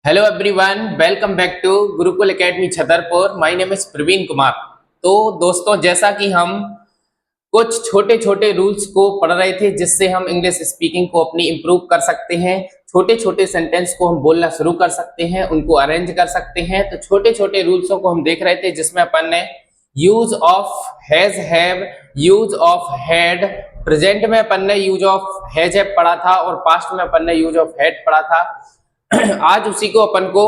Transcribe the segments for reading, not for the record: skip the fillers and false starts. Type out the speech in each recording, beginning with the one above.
Hello everyone, welcome back to Gurukul academy Chhatarpur. My name is Praveen Kumar. तो दोस्तों, जैसा कि हम कुछ छोटे छोटे रूल्स को पढ़ रहे थे जिससे हम इंग्लिश स्पीकिंग को अपनी इम्प्रूव कर सकते हैं, छोटे छोटे सेंटेंस को हम बोलना शुरू कर सकते हैं, उनको अरेंज कर सकते हैं। तो छोटे छोटे रूल्सों को हम देख रहे थे जिसमें अपन ने use of has, have, use of had, present में अपन ने यूज ऑफ हैज हैव पढ़ा था और पास्ट में अपन ने यूज ऑफ हैड पढ़ा था। आज उसी को अपन को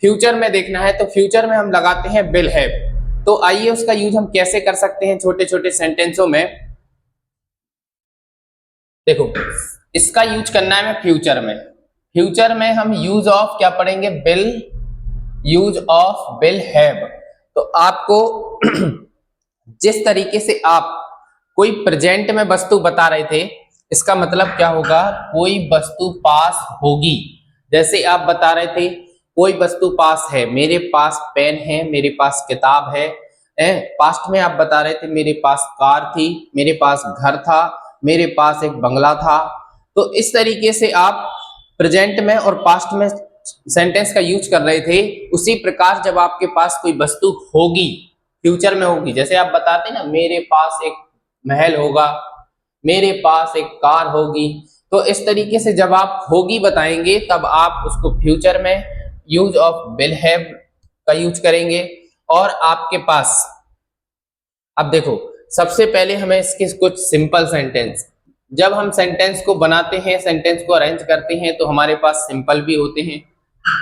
फ्यूचर में देखना है। तो फ्यूचर में हम लगाते हैं विल हैव। तो आइए उसका यूज हम कैसे कर सकते हैं छोटे छोटे सेंटेंसों में। देखो, इसका यूज करना है मैं फ्यूचर में। फ्यूचर में हम यूज ऑफ क्या पढ़ेंगे? Will, use of will have. तो आपको जिस तरीके से आप कोई प्रेजेंट में वस्तु बता रहे थे, इसका मतलब क्या होगा? कोई वस्तु पास होगी। जैसे आप बता रहे थे कोई वस्तु पास है, मेरे पास पेन है, मेरे पास किताब है। पास्ट में आप बता रहे थे मेरे पास कार थी, मेरे पास घर था, मेरे पास एक बंगला था। तो इस तरीके से आप प्रेजेंट में और पास्ट में सेंटेंस का यूज कर रहे थे। उसी प्रकार जब आपके पास कोई वस्तु होगी, फ्यूचर में होगी, जैसे आप बताते ना मेरे पास एक महल होगा, मेरे पास एक कार होगी। तो इस तरीके से जब आप होगी बताएंगे तब आप उसको फ्यूचर में यूज ऑफ विल हैव का यूज करेंगे। और आपके पास अब देखो, सबसे पहले हमें इसके कुछ सिंपल सेंटेंस, जब हम सेंटेंस को बनाते हैं, सेंटेंस को अरेंज करते हैं तो हमारे पास सिंपल भी होते हैं।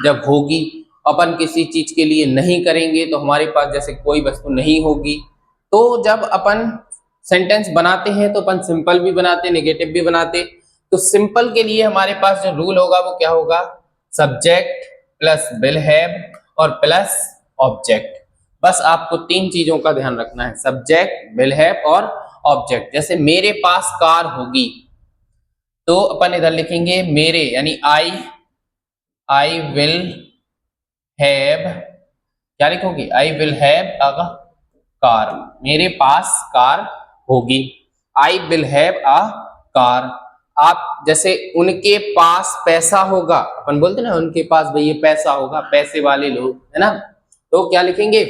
जब होगी अपन किसी चीज के लिए नहीं करेंगे तो हमारे पास जैसे कोई वस्तु नहीं होगी। तो जब अपन सेंटेंस बनाते हैं तो अपन सिंपल भी बनाते, नेगेटिव भी बनाते। तो सिंपल के लिए हमारे पास जो रूल होगा वो क्या होगा? सब्जेक्ट प्लस विल हैव और प्लस ऑब्जेक्ट। बस आपको तीन चीजों का ध्यान रखना है, सब्जेक्ट, विल हैव और ऑब्जेक्ट। जैसे मेरे पास कार होगी तो अपन इधर लिखेंगे मेरे, यानी आई विल हैव, क्या लिखोगे? I will have a car. मेरे पास कार होगी, I will have a car. आप जैसे उनके पास पैसा होगा, अपन बोलते ना उनके पास भैया पैसा होगा, पैसे वाले लोग, है ना? तो क्या लिखेंगे?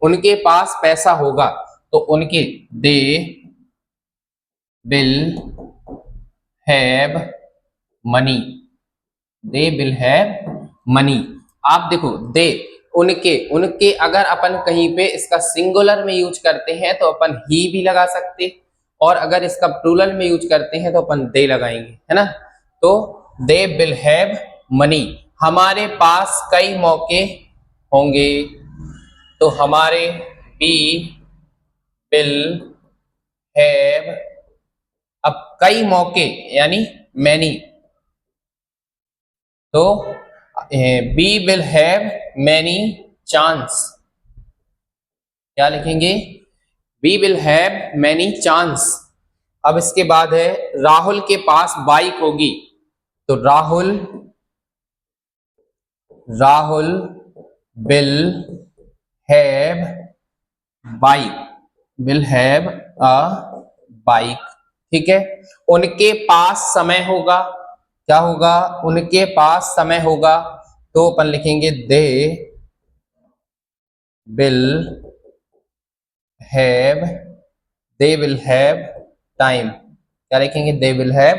उनके पास पैसा होगा। तो उनके, they will have money, they will have money. आप देखो, दे, उनके, उनके अगर अपन कहीं पे इसका सिंगुलर में यूज करते हैं तो अपन ही भी लगा सकते, और अगर इसका प्लूरल में यूज करते हैं तो अपन दे लगाएंगे, है ना? तो दे विल हैव मनी, हमारे पास कई मौके होंगे। तो हमारे, बी विल हैव, अब कई मौके यानी मैनी। तो we will have many chance, क्या लिखेंगे? We will have many chance. अब इसके बाद है राहुल के पास बाइक होगी। तो Rahul will have bike, will have a bike. ठीक है। उनके पास समय होगा, क्या होगा? उनके पास समय होगा। तो अपन लिखेंगे they will have, they will have time, क्या लिखेंगे? They will have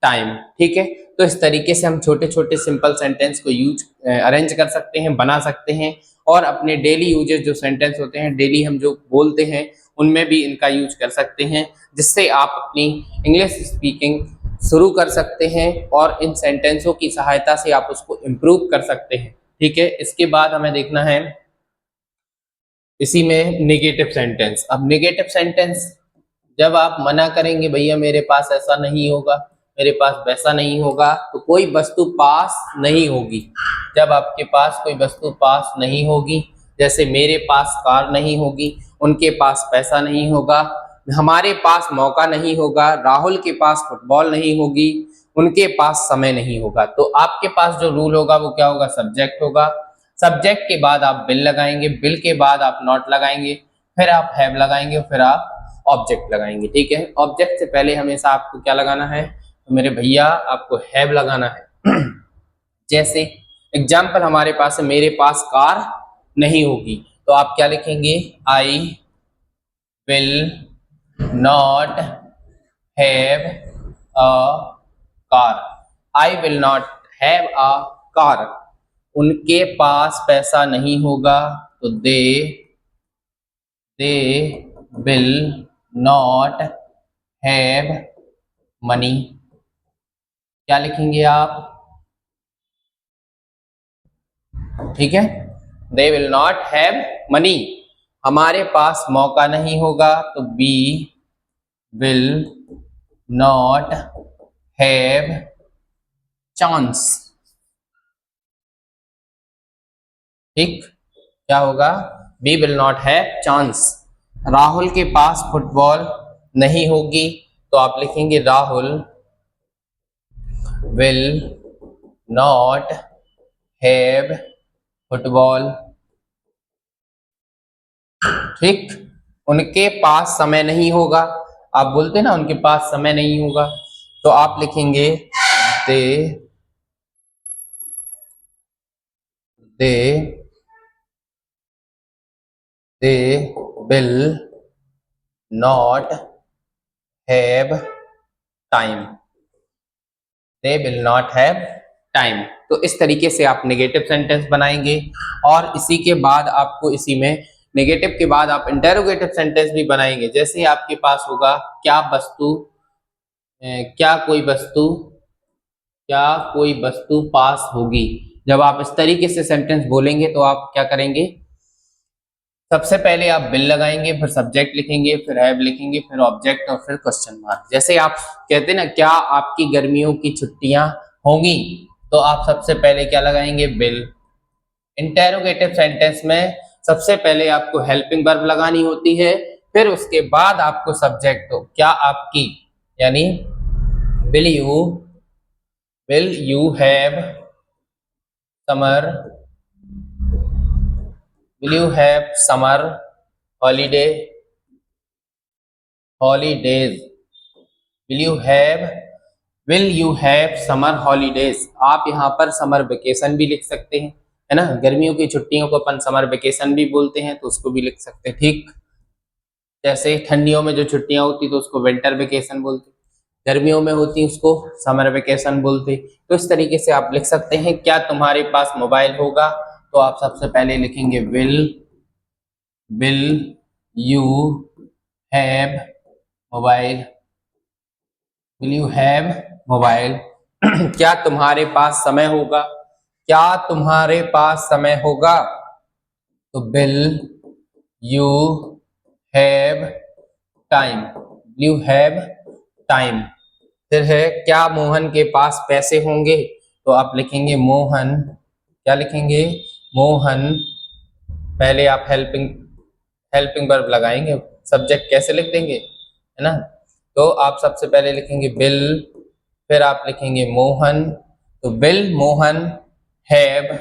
time. ठीक है। तो इस तरीके से हम छोटे छोटे सिंपल सेंटेंस को यूज अरेंज कर सकते हैं, बना सकते हैं, और अपने डेली यूजेस जो सेंटेंस होते हैं, डेली हम जो बोलते हैं, उनमें भी इनका यूज कर सकते हैं, जिससे आप अपनी इंग्लिश स्पीकिंग शुरू कर सकते हैं और इन सेंटेंसों की सहायता से आप उसको इम्प्रूव कर सकते हैं। ठीक है। इसके बाद हमें देखना है इसी में नेगेटिव सेंटेंस। अब नेगेटिव सेंटेंस, जब आप मना करेंगे भैया मेरे पास ऐसा नहीं होगा, मेरे पास वैसा नहीं होगा, तो कोई वस्तु पास नहीं होगी। जब आपके पास कोई वस्तु पास नहीं होगी, जैसे मेरे पास कार नहीं होगी, उनके पास पैसा नहीं होगा, हमारे पास मौका नहीं होगा, राहुल के पास फुटबॉल नहीं होगी, उनके पास समय नहीं होगा। तो आपके पास जो रूल होगा वो क्या होगा? सब्जेक्ट होगा। सब्जेक्ट के बाद आप विल लगाएंगे, विल के बाद आप नॉट लगाएंगे, फिर आप हैव लगाएंगे, फिर आप ऑब्जेक्ट लगाएंगे। ठीक है। ऑब्जेक्ट से पहले हमेशा आपको क्या लगाना है? तो मेरे भैया आपको हैव लगाना है। जैसे एग्जाम्पल हमारे पास है, मेरे पास कार नहीं होगी, तो आप क्या लिखेंगे, I will not have a car. I will not have a car. उनके पास पैसा नहीं होगा, तो they will not have money. क्या लिखेंगे आप, ठीक है, they will not have money. हमारे पास मौका नहीं होगा, तो we will not have chance. ठीक, क्या होगा, we will not have chance. Rahul के पास फुटबॉल नहीं होगी, तो आप लिखेंगे Rahul will not have football. ठीक, उनके पास समय नहीं होगा, आप बोलते ना उनके पास समय नहीं होगा, तो आप लिखेंगे दे will not have time. They will not have time. तो इस तरीके से आप नेगेटिव सेंटेंस बनाएंगे, और इसी के बाद आपको, इसी में नेगेटिव के बाद आप इंटेरोगेटिव सेंटेंस भी बनाएंगे। जैसे आपके पास होगा, क्या वस्तु, क्या कोई वस्तु पास होगी। जब आप इस तरीके से सेंटेंस बोलेंगे तो आप क्या करेंगे, सबसे पहले आप बिल लगाएंगे, फिर सब्जेक्ट लिखेंगे, फिर हैव लिखेंगे, फिर ऑब्जेक्ट और फिर क्वेश्चन मार्क। जैसे आप कहते हैं ना, क्या आपकी गर्मियों की छुट्टियां होंगी, तो आप सबसे पहले क्या लगाएंगे, बिल। इंटेरोगेटिव सेंटेंस में सबसे पहले आपको हेल्पिंग वर्ब लगानी होती है, फिर उसके बाद आपको सब्जेक्ट, हो क्या आपकी, यानी will you have summer, will you have summer holidays, will you have summer holidays. आप यहाँ पर समर वेकेशन भी लिख सकते हैं, है ना, गर्मियों की छुट्टियों को अपन समर वेकेशन भी बोलते हैं, तो उसको भी लिख सकते हैं। ठीक, जैसे ठंडियों में जो छुट्टियां होती तो उसको विंटर वेकेशन बोलते, गर्मियों में होती उसको समर वेकेशन बोलते। तो इस तरीके से आप लिख सकते हैं, क्या तुम्हारे पास मोबाइल होगा, तो आप सबसे पहले लिखेंगे will you have mobile, will you have mobile. क्या तुम्हारे पास समय होगा, तो विल यू हैव टाइम, फिर है, क्या मोहन के पास पैसे होंगे, तो आप लिखेंगे मोहन, क्या लिखेंगे, मोहन। पहले आप हेल्पिंग वर्ब लगाएंगे, सब्जेक्ट कैसे लिख देंगे, है ना, तो आप सबसे पहले लिखेंगे बिल, फिर आप लिखेंगे मोहन, तो बिल मोहन हैव,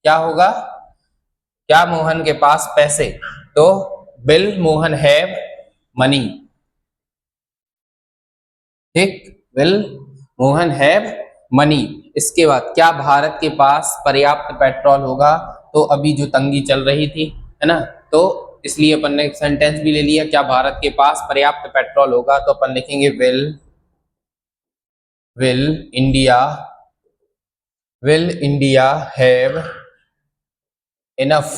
क्या होगा, क्या मोहन के पास पैसे, तो बिल मोहन हैव मनी। ठीक, विल मोहन हैव मनी। इसके बाद, क्या भारत के पास पर्याप्त पेट्रोल होगा, तो अभी जो तंगी चल रही थी, है ना, तो इसलिए अपन ने सेंटेंस भी ले लिया, क्या भारत के पास पर्याप्त पेट्रोल होगा, तो अपन लिखेंगे will India have enough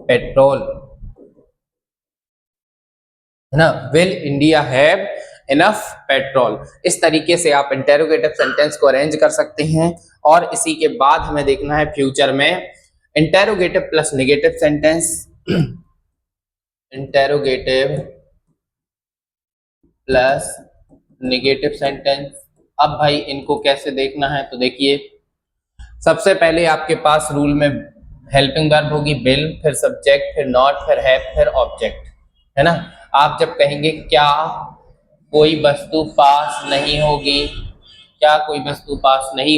petrol, है ना, will India have enough petrol. इस तरीके से आप इंटेरोगेटिव सेंटेंस को अरेंज कर सकते हैं। और इसी के बाद हमें देखना है फ्यूचर में interrogative plus negative sentence, interrogative plus negative sentence. अब भाई इनको कैसे देखना है, तो देखिए, सबसे पहले आपके पास रूल में हेल्पिंग वर्ब होगी बिल, फिर सब्जेक्ट, फिर नॉट, फिर हैव, फिर ऑब्जेक्ट, है ना। आप जब कहेंगे क्या कोई वस्तु पास नहीं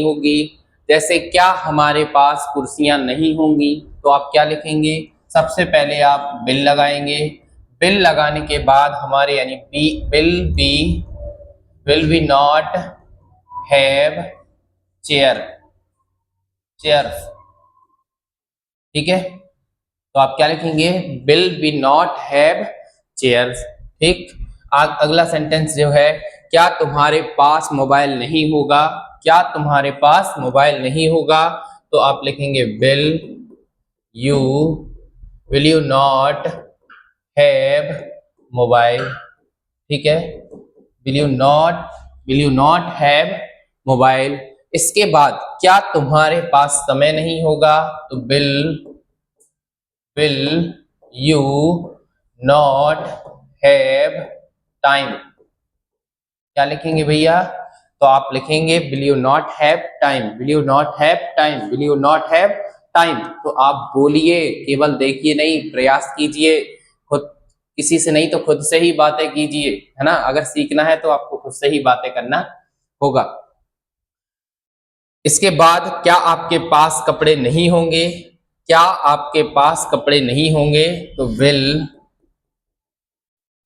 होगी, जैसे क्या हमारे पास कुर्सियां नहीं होंगी, तो आप क्या लिखेंगे, सबसे पहले आप बिल लगाएंगे, बिल लगाने के बाद हमारे, यानी will be not have chair, chairs, ठीक है। तो आप क्या लिखेंगे, will we not have chairs, ठीक। अगला सेंटेंस जो है, क्या तुम्हारे पास मोबाइल नहीं होगा, क्या तुम्हारे पास मोबाइल नहीं होगा, तो आप लिखेंगे you will you not have mobile, ठीक है, will you not have mobile. इसके बाद क्या तुम्हारे पास समय नहीं होगा, तो will you not have time, क्या लिखेंगे भैया, तो आप लिखेंगे will you not have time, will you not have time, will you not have time. तो आप बोलिए, केवल देखिए नहीं, प्रयास कीजिए, खुद किसी से नहीं तो खुद से ही बातें कीजिए, है ना। अगर सीखना है तो आपको खुद से ही बातें करना होगा। इसके बाद क्या आपके पास कपड़े नहीं होंगे, क्या आपके पास कपड़े नहीं होंगे, तो विल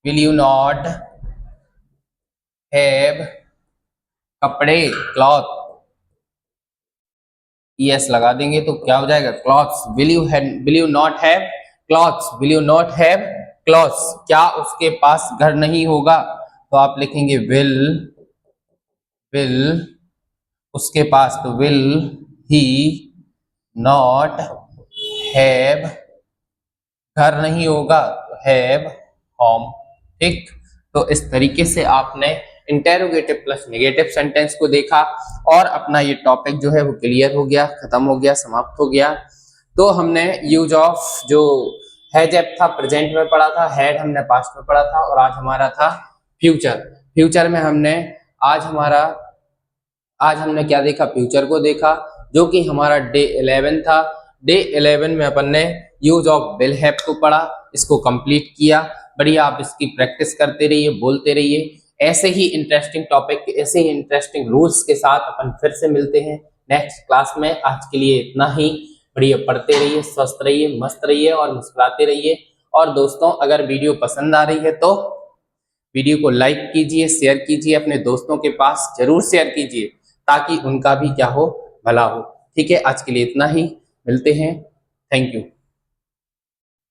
यू नॉट हैव कपड़े, क्लॉथ, यस लगा देंगे तो क्या हो जाएगा, clothes. Will you not have clothes, will you not have clothes. क्या उसके पास घर नहीं होगा, तो आप लिखेंगे विल उसके पास, तो विल ही नॉट हैव, घर नहीं होगा तो हैव होम, ठीक। तो इस तरीके से आपने इंटेरोगेटिव प्लस नेगेटिव सेंटेंस को देखा और अपना ये टॉपिक जो है वो क्लियर हो गया, खत्म हो गया, समाप्त हो गया। तो हमने यूज ऑफ जो हैज एप था प्रेजेंट में पढ़ा था, हैड हमने पास्ट में पढ़ा था, और आज हमारा था फ्यूचर। फ्यूचर में हमने आज हमने क्या देखा, फ्यूचर को देखा, जो कि हमारा डे 11 था। डे 11 में अपन ने यूज ऑफ विल हैव को पढ़ा, इसको कंप्लीट किया। बढ़िया, आप इसकी प्रैक्टिस करते रहिए, बोलते रहिए। ऐसे ही इंटरेस्टिंग टॉपिक, ऐसे ही इंटरेस्टिंग रूल्स के साथ अपन फिर से मिलते हैं नेक्स्ट क्लास में। आज के लिए इतना ही। बढ़िया, पढ़ते रहिए, स्वस्थ रहिए, मस्त रहिए और मुस्कुराते रहिए। और दोस्तों, अगर वीडियो पसंद आ रही है तो वीडियो को लाइक कीजिए, शेयर कीजिए, अपने दोस्तों के पास जरूर शेयर कीजिए, ताकि उनका भी क्या हो, भला हो। ठीक है, आज के लिए इतना ही, मिलते हैं, थैंक यू।